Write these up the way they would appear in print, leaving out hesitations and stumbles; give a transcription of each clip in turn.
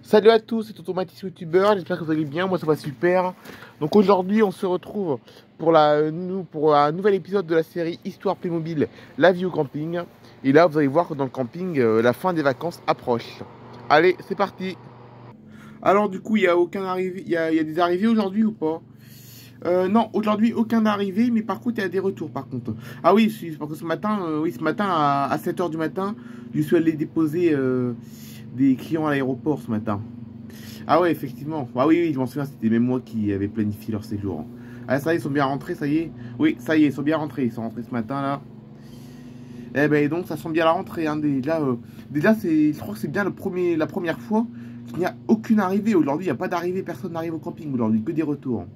Salut à tous, c'est Automatis YouTuber, j'espère que vous allez bien, moi ça va super. Donc aujourd'hui on se retrouve pour un nouvel épisode de la série Histoire Playmobil, la vie au camping. Et là vous allez voir que dans le camping, la fin des vacances approche. Allez, c'est parti. Alors du coup, il y a aucun arrivé, il y a des arrivées aujourd'hui ou pas? Non, aujourd'hui aucun arrivé, mais par contre il y a des retours par contre. Ah oui, parce que ce matin, à 7 h du matin, je suis allé déposer des clients à l'aéroport ce matin. Ah ouais, effectivement. Ah oui, je m'en souviens, c'était même moi qui avais planifié leur séjour. Ah ça y est, ils sont bien rentrés, ça y est. Oui, ça y est, ils sont bien rentrés. Ils sont rentrés ce matin là. Eh ben donc ça sent bien la rentrée. Hein. Déjà je crois que c'est bien la première fois qu'il n'y a aucune arrivée. Aujourd'hui, il n'y a pas d'arrivée, personne n'arrive au camping aujourd'hui, que des retours.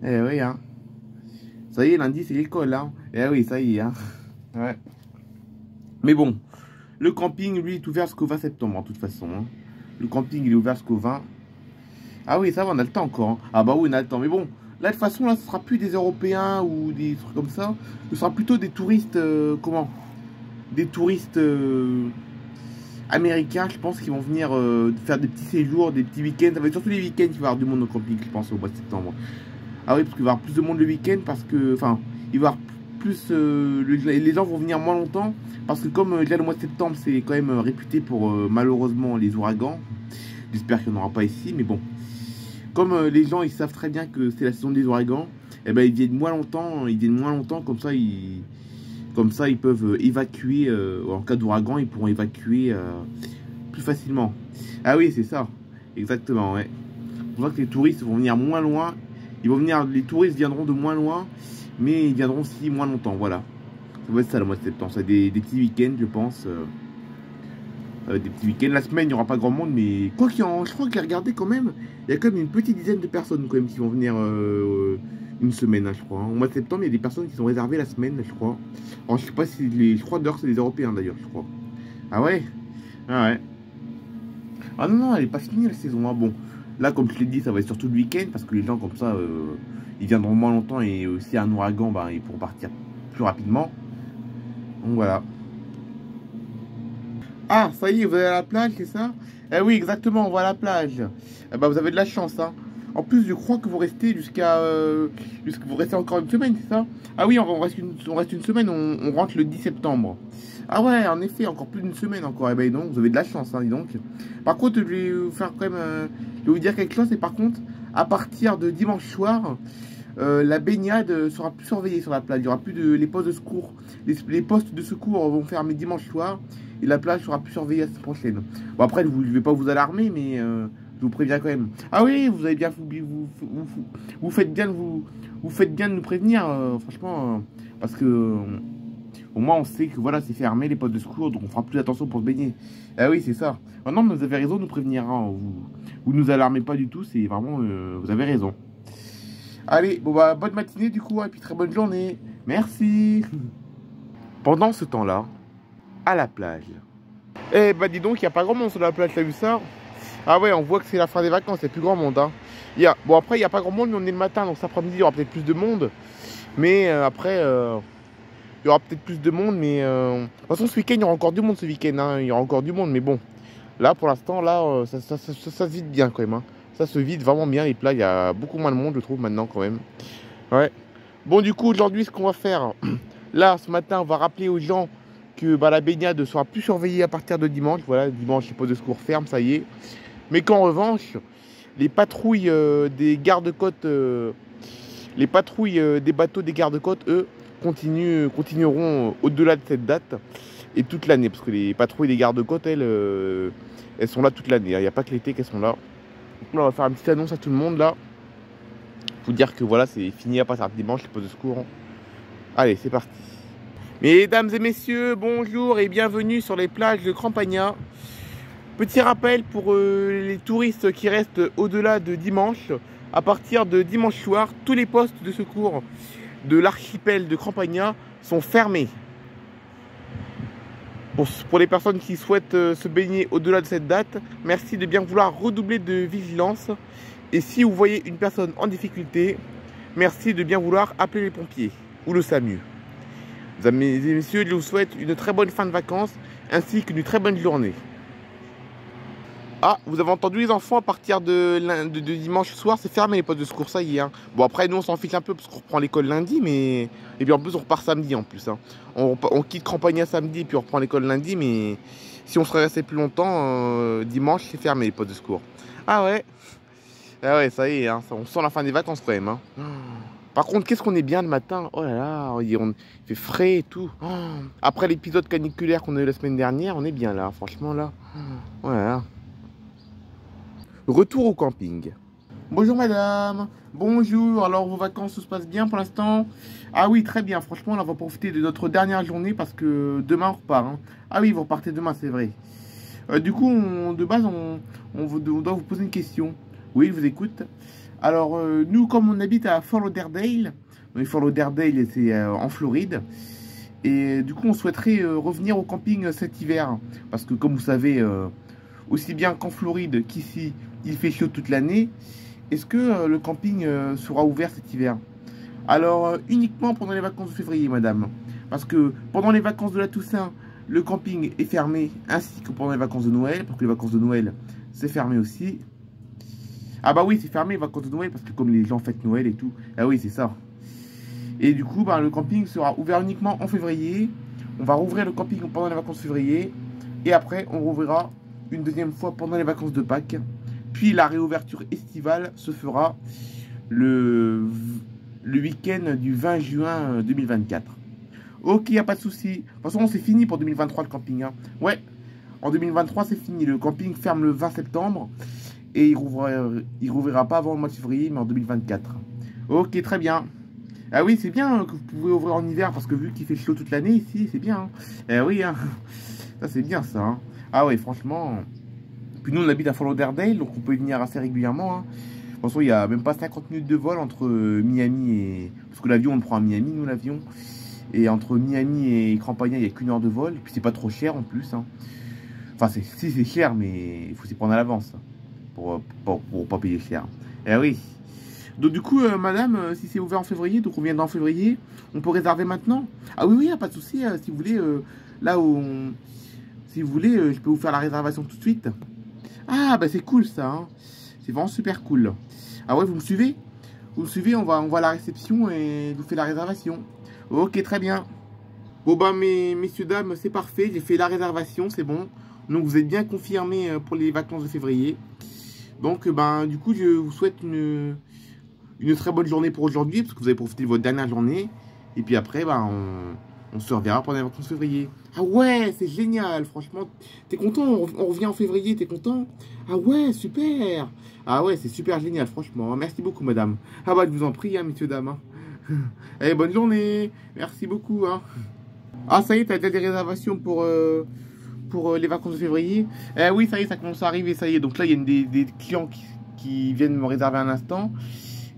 Eh oui, hein. Ça y est, lundi c'est l'école, hein. Eh oui, ça y est, hein. Ouais. Mais bon, le camping, lui, est ouvert jusqu'au 20 septembre, en toute façon. Hein. Le camping, il est ouvert jusqu'au 20. Ah oui, ça va, on a le temps encore. Hein. Ah bah oui, on a le temps. Mais bon, là, de toute façon, là, ce sera plus des Européens ou des trucs comme ça. Ce sera plutôt des touristes, des touristes américains, je pense, qui vont venir faire des petits séjours, des petits week-ends. Ça va être surtout les week-ends qu'il va y avoir du monde au camping, je pense, au mois de septembre. Ah oui, parce qu'il va y avoir plus de monde le week-end, parce que, enfin, il va y avoir plus, les gens vont venir moins longtemps, parce que comme déjà le mois de septembre, c'est quand même réputé pour, malheureusement, les ouragans. J'espère qu'il n'y en aura pas ici, mais bon. Comme les gens, ils savent très bien que c'est la saison des ouragans, eh ben, ils viennent moins longtemps, comme ça, ils peuvent évacuer, en cas d'ouragan, ils pourront évacuer plus facilement. Ah oui, c'est ça, exactement, ouais. C'est pour ça que les touristes vont venir moins loin. Les touristes viendront de moins loin, mais ils viendront aussi moins longtemps, voilà. Ça va être ça le mois de septembre, ça des petits week-ends, je pense. Des petits week-ends, la semaine, il n'y aura pas grand monde, mais quoi qu'il y en, je crois que j'ai regardé quand même, il y a quand même une petite dizaine de personnes quand même qui vont venir une semaine, hein, je crois. Hein. Au mois de septembre, il y a des personnes qui sont réservées la semaine, je crois. Alors, je sais pas si je crois d'ailleurs c'est les Européens d'ailleurs, je crois. Ah ouais? Ah ouais. Ah non, non, elle est pas finie la saison, hein. Bon. Là, comme je l'ai dit, ça va être surtout le week-end parce que les gens comme ça, ils viendront moins longtemps et s'il y a un ouragan, bah, ils pourront partir plus rapidement. Donc voilà. Ah, ça y est, vous allez à la plage, c'est ça? Eh oui, exactement, on va à la plage. Eh ben, vous avez de la chance, hein. En plus, je crois que vous restez vous restez encore une semaine, c'est ça? Ah oui, on reste une semaine, on rentre le 10 septembre. Ah ouais, en effet, encore plus d'une semaine encore. Eh ben donc, vous avez de la chance, hein, dis donc. Par contre, je vais vous faire quand même, je vais vous dire quelque chose, et par contre, à partir de dimanche soir, la baignade sera plus surveillée sur la plage. Il y aura plus de les postes de secours. Les postes de secours vont fermer dimanche soir et la plage sera plus surveillée la semaine prochaine. Bon après, je ne vais pas vous alarmer, mais je vous préviens quand même. Ah oui, vous avez bien vous faites bien de nous prévenir, franchement, parce que au moins on sait que voilà c'est fermé les postes de secours, donc on fera plus attention pour se baigner. Ah oui, c'est ça. Ah non, mais vous avez raison de nous prévenir. Hein. Vous nous alarmez pas du tout, c'est vraiment vous avez raison. Allez, bon bah bonne matinée du coup, hein, et puis très bonne journée. Merci. Pendant ce temps-là, à la plage. Eh bah dis donc, il n'y a pas grand monde sur la plage, t'as vu ça? Ah ouais, on voit que c'est la fin des vacances, il n'y a plus grand monde. Hein. Bon après, il n'y a pas grand monde, mais on est le matin, donc cet après-midi, il y aura peut-être plus de monde. Mais après, il y aura peut-être plus de monde, mais... De toute façon, ce week-end, il y aura encore du monde ce week-end. Hein. Il y aura encore du monde, mais bon. Là, pour l'instant, là, ça se vide bien quand même. Hein. Ça se vide vraiment bien, les plats. Il y a beaucoup moins de monde, je trouve, maintenant, quand même. Ouais. Bon, du coup, aujourd'hui, ce qu'on va faire... Là, ce matin, on va rappeler aux gens que bah, la baignade sera plus surveillée à partir de dimanche. Voilà, dimanche, les postes de secours ferment, ça y est. Mais qu'en revanche, les patrouilles des gardes-côtes... les patrouilles des bateaux des gardes-côtes, eux, continueront au-delà de cette date et toute l'année. Parce que les patrouilles des gardes-côtes, elles sont là toute l'année. Il n'y a pas que l'été qu'elles sont là. Donc là, on va faire une petite annonce à tout le monde là. Pour dire que voilà, c'est fini à partir de dimanche, les postes de secours. Allez, c'est parti. Mesdames et messieurs, bonjour et bienvenue sur les plages de Crampagna. Petit rappel pour les touristes qui restent au-delà de dimanche. À partir de dimanche soir, tous les postes de secours de l'archipel de Crampagna sont fermés. Pour les personnes qui souhaitent se baigner au-delà de cette date, merci de bien vouloir redoubler de vigilance. Et si vous voyez une personne en difficulté, merci de bien vouloir appeler les pompiers ou le SAMU. Mesdames et messieurs, je vous souhaite une très bonne fin de vacances ainsi qu'une très bonne journée. Ah, vous avez entendu les enfants, à partir de dimanche soir, c'est fermé les postes de secours, ça y est. Hein. Bon, après, nous, on s'en fiche un peu parce qu'on reprend l'école lundi, mais... Et puis en plus, on repart samedi en plus. Hein. On quitte Campagna samedi, et puis on reprend l'école lundi, mais si on serait resté plus longtemps, dimanche, c'est fermé les postes de secours. Ah ouais. Ah ouais, ça y est, hein. On sent la fin des vacances quand même. Hein. Par contre, qu'est-ce qu'on est bien le matin. Oh là là, il fait frais et tout. Après l'épisode caniculaire qu'on a eu la semaine dernière, on est bien là, franchement là. Voilà. Retour au camping. Bonjour madame. Bonjour. Alors vos vacances, tout se passe bien pour l'instant? Ah oui, très bien. Franchement, là, on va profiter de notre dernière journée parce que demain on repart. Hein. Ah oui, vous repartez demain, c'est vrai. Du coup, de base, on doit vous poser une question. Oui, je vous écoute. Alors, nous, comme on habite à Fort Lauderdale, Fort Lauderdale, c'est en Floride. Et du coup, on souhaiterait revenir au camping cet hiver. Parce que, comme vous savez, aussi bien qu'en Floride qu'ici, il fait chaud toute l'année. Est-ce que le camping sera ouvert cet hiver? Alors, uniquement pendant les vacances de février, madame. Parce que pendant les vacances de la Toussaint, le camping est fermé, ainsi que pendant les vacances de Noël. Parce que les vacances de Noël, c'est fermé aussi. Ah bah oui, c'est fermé les vacances de Noël, parce que comme les gens fêtent Noël et tout. Ah oui, c'est ça. Et du coup, bah, le camping sera ouvert uniquement en février. On va rouvrir le camping pendant les vacances de février. Et après, on rouvrira une deuxième fois pendant les vacances de Pâques. Puis la réouverture estivale se fera le week-end du 20 juin 2024. Ok, y a pas de souci. De toute façon, c'est fini pour 2023 le camping. Hein. Ouais, en 2023, c'est fini. Le camping ferme le 20 septembre. Et il rouvrira pas avant le mois de février, mais en 2024. Ok, très bien. Ah oui, c'est bien que vous pouvez ouvrir en hiver, parce que vu qu'il fait chaud toute l'année ici, c'est bien. Hein. Eh oui, hein. Ça c'est bien ça. Hein. Ah oui, franchement. Puis nous, on habite à Fort Lauderdale, donc on peut y venir assez régulièrement. Hein. De toute façon, il n'y a même pas 50 minutes de vol entre Miami et... Parce que l'avion, on le prend à Miami, nous, l'avion. Et entre Miami et Campagna, il n'y a qu'une heure de vol. Et puis c'est pas trop cher en plus. Hein. Enfin, si c'est cher, mais il faut s'y prendre à l'avance. Pour pas payer cher. Eh oui. Donc du coup, madame, si c'est ouvert en février, donc on vient en février, on peut réserver maintenant? Ah oui, oui, pas de souci. Si vous voulez, là où si vous voulez, je peux vous faire la réservation tout de suite. Ah, bah c'est cool ça. Hein. C'est vraiment super cool. Ah ouais, vous me suivez? Vous me suivez, on va à la réception et je vous fais la réservation. Ok, très bien. Bon bah, messieurs, dames, c'est parfait. J'ai fait la réservation, c'est bon. Donc vous êtes bien confirmés pour les vacances de février. Donc, ben, du coup, je vous souhaite une très bonne journée pour aujourd'hui, parce que vous avez profité de votre dernière journée. Et puis après, ben, on se reverra pendant les vacances de février. Ah ouais, c'est génial, franchement. T'es content? On revient en février, t'es content? Ah ouais, super. Ah ouais, c'est super génial, franchement. Merci beaucoup, madame. Ah bah, je vous en prie, hein, messieurs, dames. Hein. Allez, bonne journée. Merci beaucoup. Hein. Ah, ça y est, t'as déjà des réservations pour les vacances de février. Oui, ça y est, ça commence à arriver, ça y est. Donc là, il y a des clients qui viennent me réserver un instant.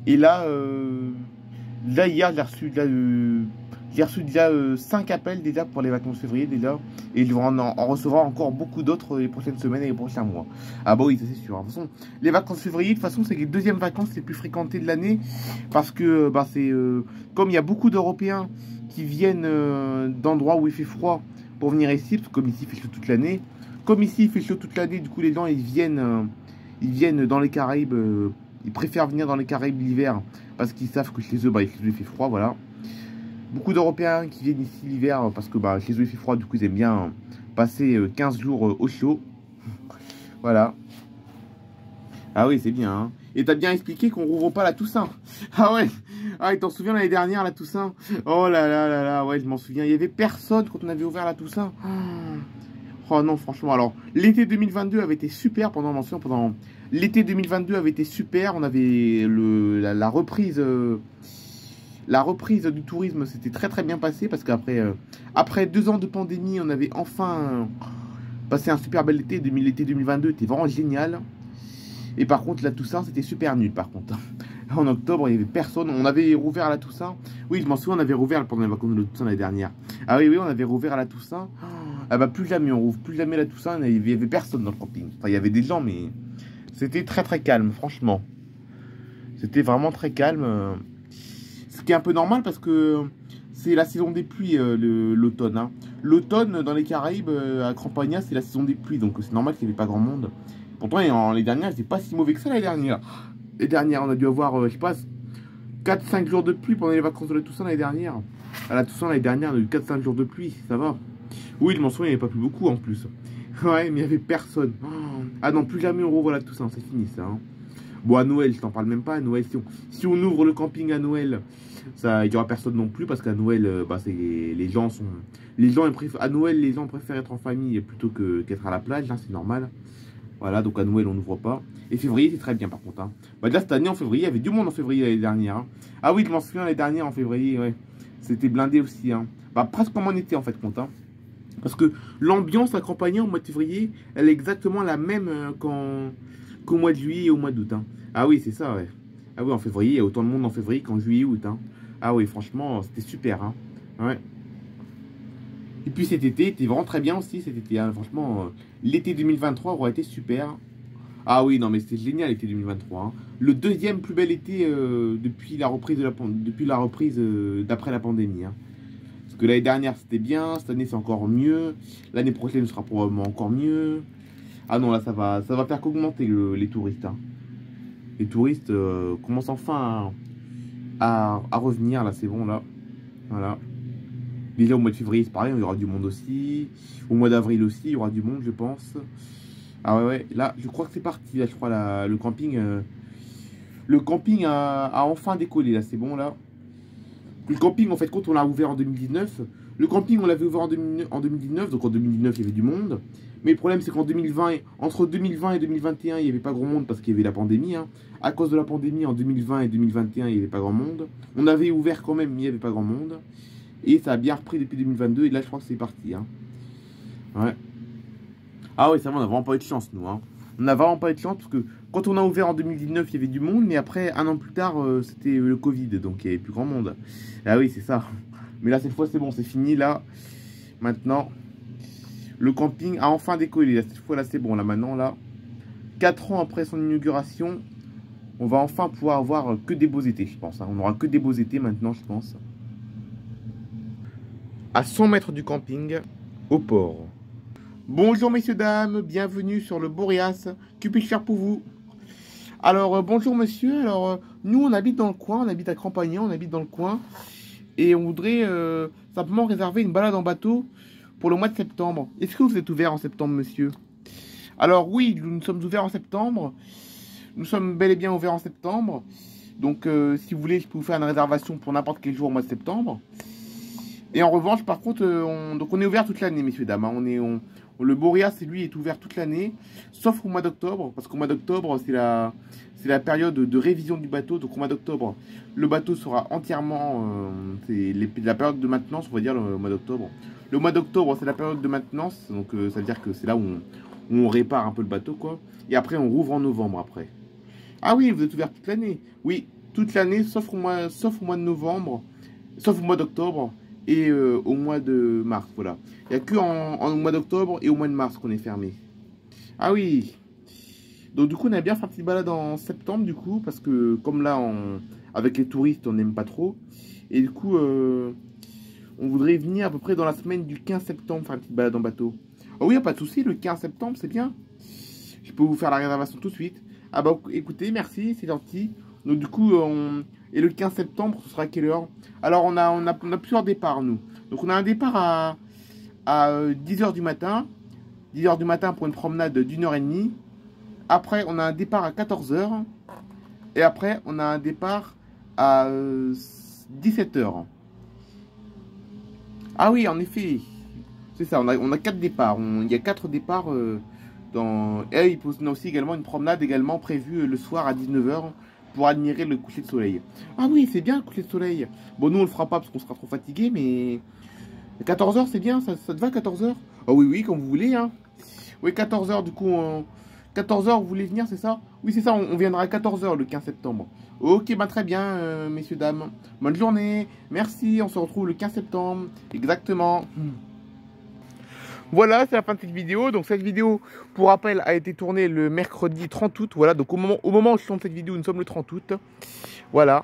Et là, hier, j'ai reçu déjà 5 appels déjà pour les vacances de février déjà. Et je vais en recevoir encore beaucoup d'autres les prochaines semaines et les prochains mois. Ah bah oui, ça c'est sûr. De toute façon, les vacances de février, de toute façon, c'est les deuxièmes vacances les plus fréquentées de l'année. Parce que bah, c'est comme il y a beaucoup d'Européens qui viennent d'endroits où il fait froid pour venir ici, parce que comme ici il fait chaud toute l'année. Comme ici il fait chaud toute l'année, du coup les gens ils viennent dans les Caraïbes, ils préfèrent venir dans les Caraïbes l'hiver, parce qu'ils savent que chez eux, bah, il fait froid, voilà. Beaucoup d'Européens qui viennent ici l'hiver, parce que bah, chez eux il fait froid, du coup ils aiment bien passer 15 jours au chaud. Voilà. Ah oui, c'est bien, hein. Et t'as bien expliqué qu'on rouvre pas la Toussaint. Ah ouais. Ah, et t'en souviens l'année dernière, la Toussaint? Oh là là là là, ouais, je m'en souviens. Il y avait personne quand on avait ouvert la Toussaint. Oh non, franchement. Alors, l'été 2022 avait été super pendant l'été 2022 avait été super. On avait la reprise du tourisme, c'était très très bien passé parce qu'après après 2 ans de pandémie, on avait enfin passé un super bel été. L'été 2022 était vraiment génial. Et par contre, la Toussaint, c'était super nul, par contre. En octobre, il n'y avait personne. On avait rouvert à la Toussaint. Oui, je m'en souviens, on avait rouvert pendant les vacances de la Toussaint l'année dernière. Ah oui, oui, on avait rouvert à la Toussaint. Ah bah, plus jamais, on rouvre plus jamais la Toussaint. Il n'y avait personne dans le camping. Enfin, il y avait des gens, mais c'était très très calme, franchement. C'était vraiment très calme. Ce qui est un peu normal parce que c'est la saison des pluies, l'automne. Hein. L'automne, dans les Caraïbes, à Campagna, c'est la saison des pluies. Donc, c'est normal qu'il n'y avait pas grand monde. Pourtant, les dernières, c'était pas si mauvais que ça, les dernières. Les dernières, on a dû avoir, je sais pas, 4-5 jours de pluie pendant les vacances de la Toussaint l'année dernière. À la Toussaint l'année dernière, on a eu 4-5 jours de pluie, ça va. Oui, je m'en souviens, il n'y avait pas plus beaucoup en plus. Ouais, mais il n'y avait personne. Ah non, plus jamais on revoit la Toussaint, c'est fini ça. Hein. Bon, à Noël, je t'en parle même pas. À Noël, si on ouvre le camping à Noël, il n'y aura personne non plus parce qu'à Noël, les gens sont. À Noël, les gens préfèrent être en famille plutôt qu'être à la plage, hein, c'est normal. Voilà, donc à Noël, on n'ouvre pas. Et février, c'est très bien par contre. Hein. Bah, là, cette année, en février, il y avait du monde en février l'année dernière. Hein. Ah oui, je m'en souviens l'année dernière en février, ouais. C'était blindé aussi. Hein. Bah, presque comme on était en fait, compte. Hein. Parce que l'ambiance accompagnée au mois de février, elle est exactement la même qu'au mois de juillet et au mois d'août. Hein. Ah oui, c'est ça, ouais. Ah oui, en février, il y a autant de monde en février qu'en juillet et août. Hein. Ah oui, franchement, c'était super. Hein. Ouais. Et puis cet été était vraiment très bien aussi, cet été. Hein. Franchement, l'été 2023 aurait été super. Ah oui, non, mais c'était génial l'été 2023. Hein. Le deuxième plus bel été depuis la reprise d'après la pandémie. Hein. Parce que l'année dernière c'était bien, cette année c'est encore mieux. L'année prochaine sera probablement encore mieux. Ah non, là ça va faire qu'augmenter les touristes. Hein. Les touristes commencent enfin à revenir, là c'est bon là. Voilà. Déjà au mois de février c'est pareil, il y aura du monde aussi. Au mois d'avril aussi, il y aura du monde je pense. Ah ouais, là je crois que c'est parti, là je crois le camping. Le camping a enfin décollé, là c'est bon là. Le camping en fait quand on l'a ouvert en 2019, le camping on l'avait ouvert en 2019, donc en 2019 il y avait du monde. Mais le problème c'est qu'en 2020, entre 2020 et 2021 il n'y avait pas grand monde parce qu'il y avait la pandémie. Hein. À cause de la pandémie en 2020 et 2021 il n'y avait pas grand monde. On avait ouvert quand même mais il n'y avait pas grand monde. Et ça a bien repris depuis 2022 et là je crois que c'est parti. Hein. Ouais. Ah oui, ça va, on n'a vraiment pas eu de chance, nous. Hein. On n'a vraiment pas eu de chance parce que quand on a ouvert en 2019, il y avait du monde, mais après, un an plus tard, c'était le Covid, donc il n'y avait plus grand monde. Ah oui, c'est ça. Mais là, cette fois, c'est bon, c'est fini, là. Maintenant, le camping a enfin décollé. Là, cette fois, là, c'est bon. Là, maintenant, là, 4 ans après son inauguration, on va enfin pouvoir avoir que des beaux étés, je pense. Hein. On n'aura que des beaux étés maintenant, je pense. À 100 mètres du camping, au port. Bonjour messieurs, dames, bienvenue sur le Boréas. Que puis-je faire pour vous? Alors, bonjour monsieur, alors nous on habite dans le coin, on habite à Crampagnan, on habite dans le coin. Et on voudrait simplement réserver une balade en bateau pour le mois de septembre. Est-ce que vous êtes ouvert en septembre monsieur? Alors oui, nous sommes ouverts en septembre. Nous sommes bel et bien ouverts en septembre. Donc si vous voulez, je peux vous faire une réservation pour n'importe quel jour au mois de septembre. Et en revanche, par contre, on est ouvert toute l'année, messieurs, dames. Hein. Le Boréas, lui, est ouvert toute l'année, sauf au mois d'octobre, parce qu'au mois d'octobre, c'est la période de révision du bateau. Donc au mois d'octobre, le bateau sera entièrement... c'est la période de maintenance, on va dire, le mois d'octobre. Le mois d'octobre, c'est la période de maintenance, donc ça veut dire que c'est là où on répare un peu le bateau, quoi. Et après, on rouvre en novembre, après. Ah oui, vous êtes ouvert toute l'année. Oui, toute l'année, sauf au mois de novembre, sauf au mois d'octobre. Et au mois de mars, voilà. Il n'y a que en mois d'octobre et au mois de mars qu'on est fermé. Ah oui. Donc du coup, on a bien fait une petite balade en septembre, du coup, parce que comme là, avec les touristes, on n'aime pas trop. Et du coup, on voudrait venir à peu près dans la semaine du 15 septembre faire une petite balade en bateau. Ah oui, il n'y a pas de souci, le 15 septembre, c'est bien. Je peux vous faire la réservation tout de suite. Ah bah écoutez, merci, c'est gentil. Donc du coup, et le 15 septembre, ce sera à quelle heure? Alors on a plusieurs départs, nous. Donc on a un départ à 10h du matin. 10h du matin pour une promenade d'1h30. Après, on a un départ à 14h. Et après, on a un départ à 17h. Ah oui, en effet. C'est ça, on a 4 départs. Il y a 4 départs Et il y a aussi également une promenade également prévue le soir à 19h. Pour admirer le coucher de soleil. Ah oui, c'est bien le coucher de soleil. Bon, nous on le fera pas parce qu'on sera trop fatigué, mais 14h c'est bien, ça te va 14h? Ah oui, oui, comme vous voulez. Hein. Oui, 14h du coup, 14h vous voulez venir, c'est ça? Oui, c'est ça, on viendra à 14h le 15 septembre. Ok, bah très bien, messieurs, dames. Bonne journée, merci, on se retrouve le 15 septembre. Exactement. Voilà, c'est la fin de cette vidéo. Donc cette vidéo, pour rappel, a été tournée le mercredi 30 août. Voilà, donc au moment où je tourne cette vidéo, nous sommes le 30 août. Voilà.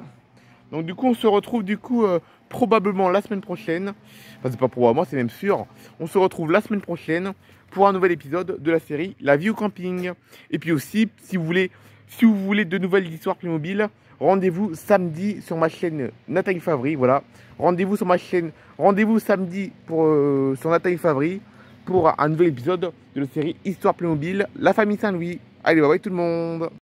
Donc du coup, on se retrouve du coup probablement la semaine prochaine. Enfin, c'est pas probablement, c'est même sûr. On se retrouve la semaine prochaine pour un nouvel épisode de la série La vie au camping. Et puis aussi, si vous voulez de nouvelles histoires Playmobil, rendez-vous samedi sur ma chaîne Nathalie Favry. Voilà, rendez-vous sur ma chaîne, rendez-vous samedi sur Nathalie Favry pour un nouvel épisode de la série Histoire Playmobil, la famille Saint-Louis. Allez, bye bye tout le monde.